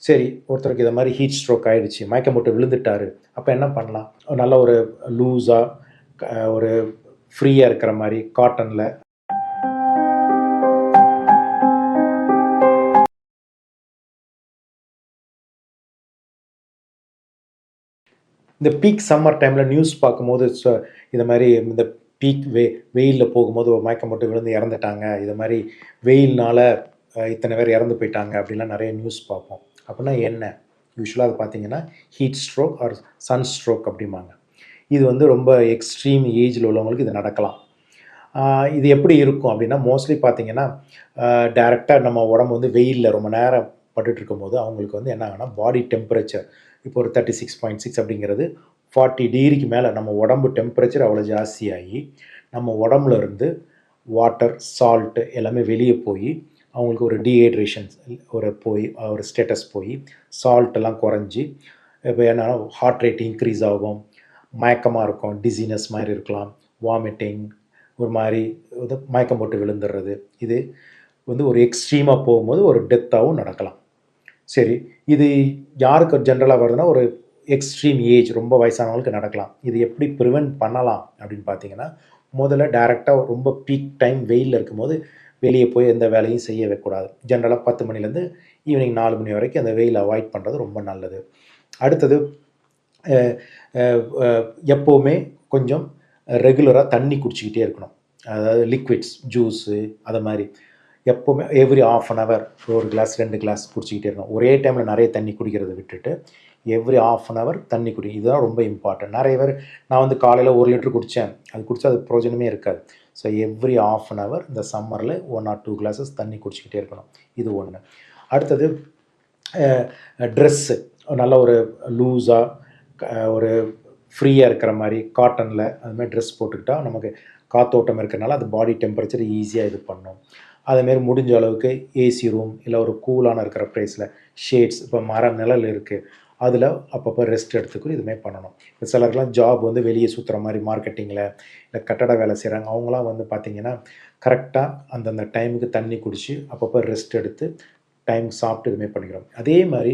சரி, ஒருத்தருக்கு இத மாரி ஹீட் ஸ்ட்ரோக் ஆயிடுச்சு. மயக்கம் போட்டு விழுந்துட்டாரு. அப்ப என்ன பண்ணலாம்? நல்ல ஒரு லூஸா ஒரு ஃப்ரீயா இருக்கிற மாரி காட்டன்ல இந்த பீக் சம்மர் டைம்ல நியூஸ் பார்க்கும்போது இத மாரி இந்த பீக் வெயில்ல போகும்போது ஒரு மயக்கம் போட்டு விழுந்து இறந்துட்டாங்க. இத மாரி வெயில்னால இத்தன பேர் இறந்து போயிட்டாங்க அப்டின்லாம் நெறைய நியூஸ் பார்ப்போம். அப்டின்னா என்ன? யூசுவலா அது பார்த்தீங்கன்னா, heat stroke or sun stroke அப்டிம்பாங்க. இது வந்து ரொம்ப எக்ஸ்ட்ரீம் ஏஜ்ல உள்ளவங்களுக்கு இது நடக்கலாம். ஆ இது எப்படி இருக்கும் அப்டின்னா, மோஸ்ட்லி பார்த்தீங்கன்னா, டைரக்ட்டா நம்ம உடம்பு வந்து வெயில்ல ரொம்ப நேரம் பட்டுட்டு இருக்கும்போது, அவங்களுக்கு வந்து என்ன ஆகும்னா, பாடி டெம்பரேச்சர் இப்போ ஒரு 36.6 அப்படிங்கிறது 40 டிகிரிக்கு மேல நம்ம உடம்பு டெம்பரேச்சர் அவ்வளோ ஜாஸ்தியாகி, நம்ம உடம்புல இருந்து வாட்டர், சால்ட் எல்லாமே வெளிய போயி, அவங்களுக்கு ஒரு டீஹைட்ரேஷன் ஒரு ஸ்டேட்டஸ் போயி, சால்ட் எல்லாம் குறைஞ்சு, இப்ப என்னன்னா ஹார்ட் ரேட் இன்க்ரீஸ் ஆகும். மயக்கமா இருக்கும். டிஸினஸ் மாரி இருக்கலாம். வாமிட்டிங் ஒரு மாரி மயக்கம் போட்டு விழுந்துர்றது. இது வந்து ஒரு எக்ஸ்ட்ரீமா போகும்போது ஒரு டெத்தாவும் நடக்கலாம். சரி, இது யாருக்கு ஜென்ரலா வருதுன்னா, ஒரு எக்ஸ்ட்ரீம் ஏஜ் ரொம்ப வயசானவங்களுக்கு நடக்கலாம். இது எப்படி பிரிவென்ட் பண்ணலாம் அப்படின்னு பார்த்தீங்கன்னா, முதல்ல டைரக்ட்டா ரொம்ப பீக் டைம் வெயில்ல இருக்கும்போது, வெளிய போய் எந்த வேலையும் செய்யவே கூடாது. ஜென்ரலா 10 மணிலேருந்து ஈவினிங் 4 மணி வரைக்கும் அந்த வெயில அவாய்ட் பண்றது ரொம்ப நல்லது. அடுத்தது அ அ அ எப்பவுமே கொஞ்சம் ரெகுலரா தண்ணி குடிச்சுக்கிட்டே இருக்கணும். அதாவது லிக்விட்ஸ், ஜூஸு அத மாரி. எப்பவுமே every half an hour 1 glass, 2 glass குடிச்சுக்கிட்டே இருக்கணும். ஒரே டைம்ல நெறைய தண்ணி குடிக்கிறத விட்டுட்டு, எவ்ரி ஹால்ஃப் அன் ஹவர் தண்ணி குடி. இதுதான் ரொம்ப இம்பார்ட்டன்ட். நெறைய பேர் நான் வந்து காலையில 1 லிட்டர் குடிச்சேன். அது குடிச்சா அது பிரயோஜனமே இருக்காது. So every half an hour இந்த சம்மர்ல 1 ஆர் 2 கிளாஸஸ் தண்ணி குடிச்சுக்கிட்டே இருக்கணும். இது 1. அடுத்தது ட்ரெஸ்ஸு நல்ல ஒரு லூஸா ஒரு ஃப்ரீயா இருக்கிற மாரி காட்டன்ல அது மாரி ட்ரெஸ் போட்டுக்கிட்டா நமக்கு காத்தோட்டம் இருக்கிறனால அது பாடி டெம்பரேச்சர் ஈஸியா இது பண்ணும். அதேமாரி முடிஞ்ச அளவுக்கு ஏசி ரூம் இல்ல ஒரு கூலான இருக்கிற பிளேஸ்ல ஷேட்ஸ் இப்போ நிழல் இருக்கு. அதில அப்பப்போ ரெஸ்ட் எடுத்துக்கும் இதுமாரி பண்ணணும். இப்போ சிலருக்குலாம் ஜாப் வந்து வெளிய சுத்துற மாரி மார்க்கெட்டிங்கில இல்ல கட்டட வேலை செய்றாங்க. அவங்கலாம் வந்து பார்த்தீங்கன்னா, கரெக்ட்டா அந்தந்த டைமுக்கு தண்ணி குடிச்சு, அப்பப்போ ரெஸ்ட் எடுத்து டைம்க்கு சாப்பிட்டு இதுமாரி பண்ணிக்கிறோம். அதே மாரி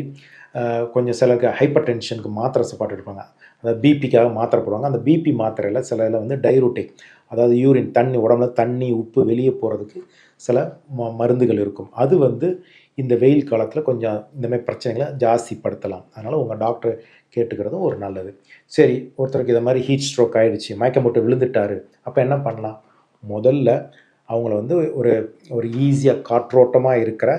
கொஞ்சம் சிலருக்கு ஹைப்பர் டென்ஷனுக்கு மாத்திரை சாப்பாட்டு எடுப்பாங்க. அதாவது பிபிக்காக மாத்திரை போடுவாங்க. அந்த பிபி மாத்திரையில சில இதில வந்து டையூரெட்டிக் அதாவது யூரின் தண்ணி உடம்புல தண்ணி, உப்பு வெளிய போறதுக்கு சில மருந்துகள் இருக்கும். அது வந்து இந்த வெயில் காலத்தில கொஞ்சம் இந்த மாரி பிரச்சனைகள ஜாஸ்திப்படுத்தலாம். அதனால உங்க டாக்டர கேட்டுக்கிறதும் ஒரு நல்லது. சரி, ஒருத்தருக்கு இத மாரி ஹீட் ஸ்ட்ரோக் ஆயிடுச்சு. மயக்கம் போட்டு விழுந்துட்டாரு. அப்ப என்ன பண்ணலாம்? முதல்ல அவங்கள வந்து ஒரு ஒரு ஈஸியா காற்றோட்டமா இருக்கிற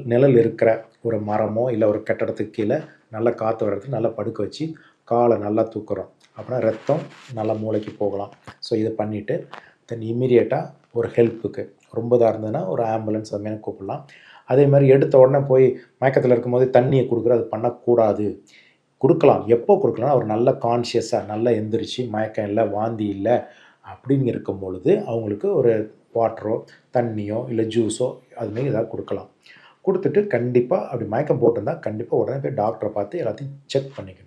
நிழல் இருக்கிற ஒரு மரமோ, இல்ல ஒரு கட்டடத்துக்கு கீழ நல்லா காத்து வர இடத்துல நல்லா படுக்க வச்சு, கால நல்லா தூக்குறோம். அப்பன்னா ரத்தம் நல்லா மூளைக்கு போகலாம். ஸோ இத பண்ணிட்டு, தென் இம்மீடியேட்டா ஒரு ஹெல்ப்புக்கு ரொம்ப இதா இருந்ததுன்னா, ஒரு ஆம்புலன்ஸ் அது மாரி கூப்பிடலாம். அதே மாரி எடுத்த உடனே போய் மயக்கத்தில இருக்கும்போது தண்ணிய குடுக்குறது அது பண்ணக்கூடாது. குடுக்கலாம். எப்போ குடுக்கலாம்னா, ஒரு நல்ல கான்ஷியஸா நல்லா எந்திரிச்சு, மயக்கம் இல்ல, வாந்தி இல்ல அப்படின்னு இருக்கும் பொழுது, அவங்களுக்கு ஒரு வாட்டரோ, தண்ணியோ, இல்ல ஜூஸோ அது மாரி ஏதாவது குடுக்கலாம். குடுத்துட்டு கண்டிப்பா அப்படி மயக்கம் போட்டிருந்தா, கண்டிப்பா உடனே போய் டாக்டர பார்த்து எல்லாத்தையும் செக் பண்ணிக்கணும்.